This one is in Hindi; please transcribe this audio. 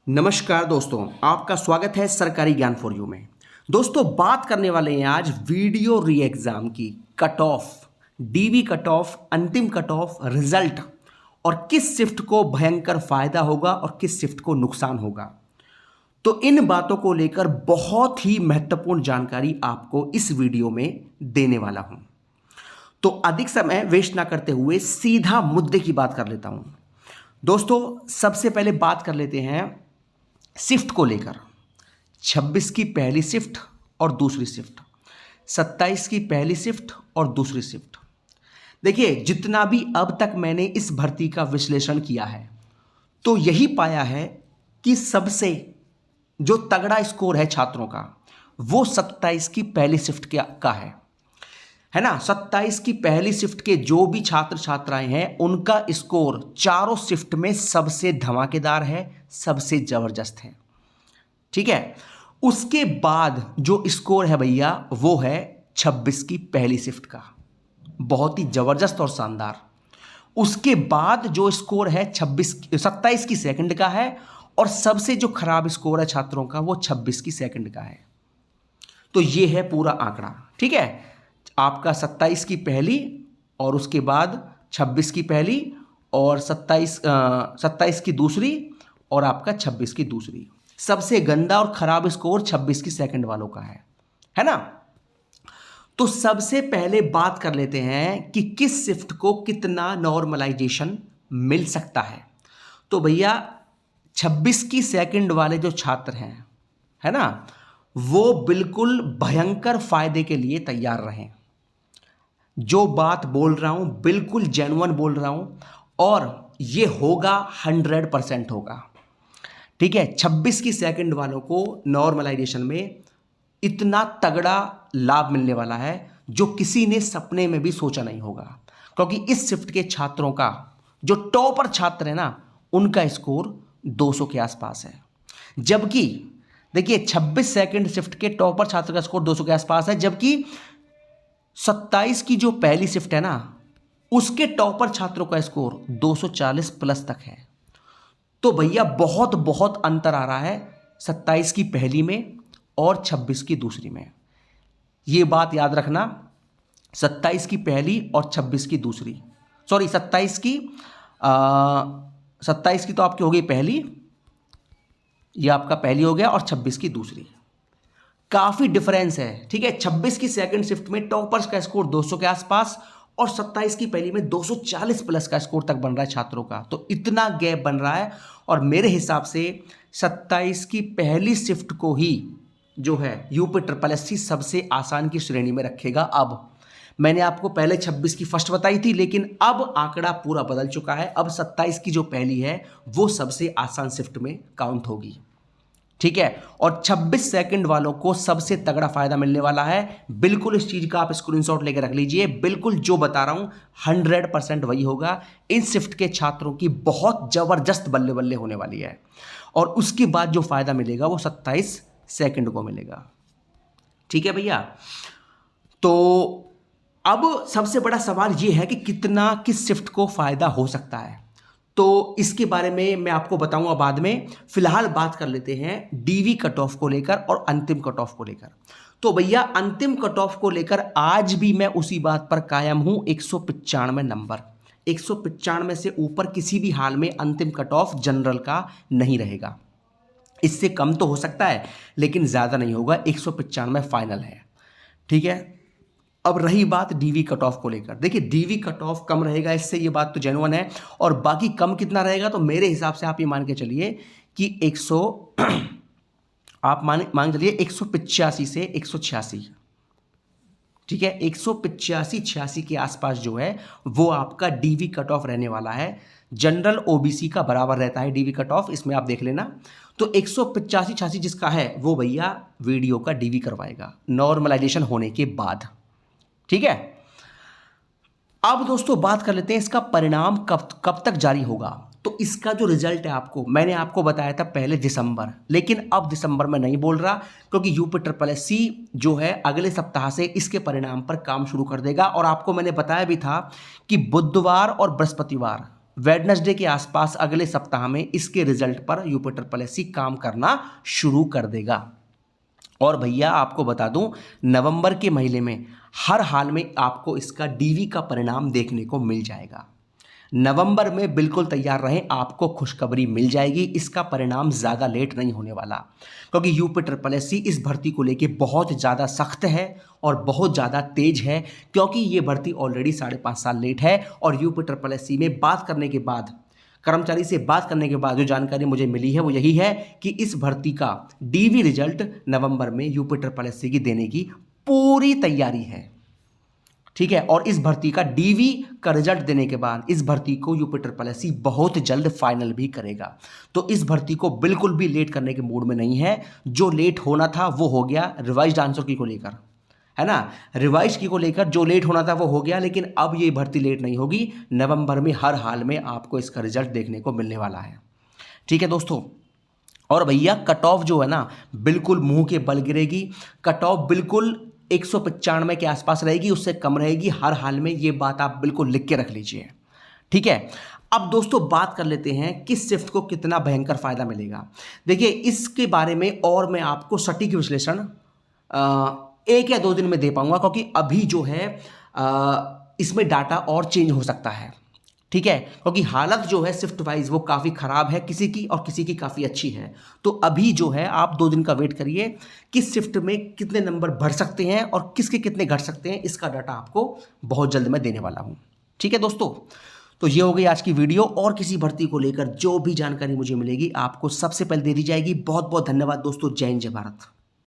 नमस्कार दोस्तों, आपका स्वागत है सरकारी ज्ञान फॉर यू में। दोस्तों, बात करने वाले हैं आज वीडियो री एग्ज़ाम की cut off, DV cut off, अंतिम कट ऑफ, रिजल्ट और किस शिफ्ट को भयंकर फायदा होगा और किस शिफ्ट को नुकसान होगा। तो इन बातों को लेकर बहुत ही महत्वपूर्ण जानकारी आपको इस वीडियो में देने वाला हूं। तो अधिक समय वेस्ट ना करते हुए सीधा मुद्दे की बात कर लेता हूं। दोस्तों, सबसे पहले बात कर लेते हैं शिफ्ट को लेकर। 26 की पहली शिफ्ट और दूसरी शिफ्ट, 27 की पहली शिफ्ट और दूसरी शिफ्ट। देखिए, जितना भी अब तक मैंने इस भर्ती का विश्लेषण किया है तो यही पाया है कि सबसे जो तगड़ा स्कोर है छात्रों का वो 27 की पहली शिफ्ट का है ना। 27 की पहली शिफ्ट के जो भी छात्र छात्राएं हैं उनका स्कोर चारों शिफ्ट में सबसे धमाकेदार है, सबसे जबरदस्त है। ठीक है। उसके बाद जो स्कोर है भैया वो है 26 की पहली शिफ्ट का, बहुत ही जबरदस्त और शानदार। उसके बाद जो स्कोर है 27 की सेकंड का है और सबसे जो खराब स्कोर है छात्रों का वो 26 की सेकंड का है। तो ये है पूरा आंकड़ा। ठीक है, आपका 27 की पहली और उसके बाद 26 की पहली और 27 की दूसरी और आपका 26 की दूसरी। सबसे गंदा और खराब स्कोर 26 की सेकंड वालों का है ना। तो सबसे पहले बात कर लेते हैं कि किस शिफ्ट को कितना नॉर्मलाइजेशन मिल सकता है। तो भैया 26 की सेकंड वाले जो छात्र हैं, है ना, वो बिल्कुल भयंकर फायदे के लिए तैयार रहें। जो बात बोल रहा हूं बिल्कुल जेन्युइन बोल रहा हूं और ये होगा 100% होगा। ठीक है, 26 की सेकंड वालों को नॉर्मलाइजेशन में इतना तगड़ा लाभ मिलने वाला है जो किसी ने सपने में भी सोचा नहीं होगा, क्योंकि इस शिफ्ट के छात्रों का जो टॉपर छात्र है ना उनका स्कोर 200 के आसपास है। जबकि देखिए 26 सेकंड शिफ्ट के टॉपर छात्र का स्कोर 200 के आसपास है, जबकि 27 की जो पहली शिफ्ट है ना उसके टॉपर छात्रों का स्कोर 240 प्लस तक है। तो भैया बहुत बहुत अंतर आ रहा है 27 की पहली में और 26 की दूसरी में। ये बात याद रखना, 27 की पहली और 26 की दूसरी, सॉरी 27 की तो आपकी हो गई पहली, ये आपका पहली हो गया, और 26 की दूसरी। काफ़ी डिफरेंस है। ठीक है, 26 की सेकंड शिफ्ट में टॉपर्स का स्कोर 200 के आसपास और 27 की पहली में 240 प्लस का स्कोर तक बन रहा है छात्रों का। तो इतना गैप बन रहा है और मेरे हिसाब से 27 की पहली शिफ्ट को ही जो है यूपी ट्रिपल एससी सबसे आसान की श्रेणी में रखेगा। अब मैंने आपको पहले 26 की फर्स्ट बताई थी, लेकिन अब आंकड़ा पूरा बदल चुका है। अब 27 की जो पहली है वो सबसे आसान शिफ्ट में काउंट होगी। ठीक है, और 26 सेकंड वालों को सबसे तगड़ा फायदा मिलने वाला है। बिल्कुल इस चीज का आप स्क्रीनशॉट लेकर रख लीजिए। बिल्कुल जो बता रहा हूं 100% वही होगा। इन शिफ्ट के छात्रों की बहुत जबरदस्त बल्ले बल्ले होने वाली है और उसके बाद जो फायदा मिलेगा वो 27 सेकंड को मिलेगा। ठीक है भैया, तो अब सबसे बड़ा सवाल ये है कि कितना किस शिफ्ट को फायदा हो सकता है। तो इसके बारे में मैं आपको बताऊंगा बाद में। फिलहाल बात कर लेते हैं डीवी कट ऑफ को लेकर और अंतिम कट ऑफ को लेकर। तो भैया अंतिम कट ऑफ को लेकर आज भी मैं उसी बात पर कायम हूं, 195 नंबर। 195 से ऊपर किसी भी हाल में अंतिम कट ऑफ जनरल का नहीं रहेगा। इससे कम तो हो सकता है लेकिन ज़्यादा नहीं होगा। 195 फाइनल है। ठीक है, अब रही बात डीवी कट ऑफ को लेकर। देखिए डीवी कट ऑफ कम रहेगा, इससे ये बात तो जेन्युइन है। और बाकी कम कितना रहेगा, तो मेरे हिसाब से आप ये मान के चलिए कि 100 आप मान चलिए 185 से 186। ठीक है, 185-86 के आसपास जो है वो आपका डीवी कट ऑफ रहने वाला है। जनरल ओबीसी का बराबर रहता है डीवी कट ऑफ, इसमें आप देख लेना। तो 185-86 जिसका है वो भैया वीडियो का डीवी करवाएगा नॉर्मलाइजेशन होने के बाद। ठीक है, अब दोस्तों बात कर लेते हैं इसका परिणाम कब तक जारी होगा। तो इसका जो रिजल्ट है आपको मैंने आपको बताया था पहले दिसंबर, लेकिन अब दिसंबर में नहीं बोल रहा, क्योंकि यूपी ट्रिपल एससी जो है अगले सप्ताह से इसके परिणाम पर काम शुरू कर देगा। और आपको मैंने बताया भी था कि बुधवार और बृहस्पतिवार वेडनेसडे के आसपास अगले सप्ताह में इसके रिजल्ट पर यूपिटर प्लस काम करना शुरू कर देगा। और भैया आपको बता दूं, नवंबर के महीने में हर हाल में आपको इसका डीवी का परिणाम देखने को मिल जाएगा। नवंबर में बिल्कुल तैयार रहें, आपको खुशखबरी मिल जाएगी। इसका परिणाम ज़्यादा लेट नहीं होने वाला, क्योंकि यूपिटर प्लस इस भर्ती को लेके बहुत ज़्यादा सख्त है और बहुत ज़्यादा तेज है, क्योंकि ये भर्ती ऑलरेडी 5.5 साल लेट है। और यूपिटर प्लस में बात करने के बाद, कर्मचारी से बात करने के बाद जो जानकारी मुझे मिली है वो यही है कि इस भर्ती का डीवी रिजल्ट नवंबर में यूपिटर प्लस की देने की पूरी तैयारी है। ठीक है, और इस भर्ती का डीवी का रिजल्ट देने के बाद इस भर्ती को यूपिटर प्लस बहुत जल्द फाइनल भी करेगा। तो इस भर्ती को बिल्कुल भी लेट करने के मूड में नहीं है। जो लेट होना था वो हो गया रिवाइज्ड आंसर की को लेकर, है ना, रिवाइज की को लेकर जो लेट होना था वो हो गया, लेकिन अब ये भर्ती लेट नहीं होगी। नवंबर में हर हाल में आपको इसका रिजल्ट देखने को मिलने वाला है। ठीक है दोस्तों, और भैया कट ऑफ जो है ना बिल्कुल मुंह के बल गिरेगी। कट ऑफ बिल्कुल 195 के आसपास रहेगी, उससे कम रहेगी हर हाल में। ये बात आप बिल्कुल लिख के रख लीजिए। ठीक है, अब दोस्तों बात कर लेते हैं किस शिफ्ट को कितना भयंकर फायदा मिलेगा। देखिए, इसके बारे में और मैं आपको सटीक विश्लेषण 1 या 2 दिन में दे पाऊंगा, क्योंकि अभी जो है इसमें डाटा और चेंज हो सकता है। ठीक है, क्योंकि हालत जो है शिफ्ट वाइज वो काफ़ी ख़राब है किसी की, और किसी की काफ़ी अच्छी है। तो अभी जो है आप 2 दिन का वेट करिए, किस शिफ्ट में कितने नंबर बढ़ सकते हैं और किसके कितने घट सकते हैं, इसका डाटा आपको बहुत जल्द मैं देने वाला हूँ। ठीक है दोस्तों, तो ये हो गई आज की वीडियो। और किसी भर्ती को लेकर जो भी जानकारी मुझे मिलेगी आपको सबसे पहले दे दी जाएगी। बहुत बहुत धन्यवाद दोस्तों। जय हिंद, जय भारत।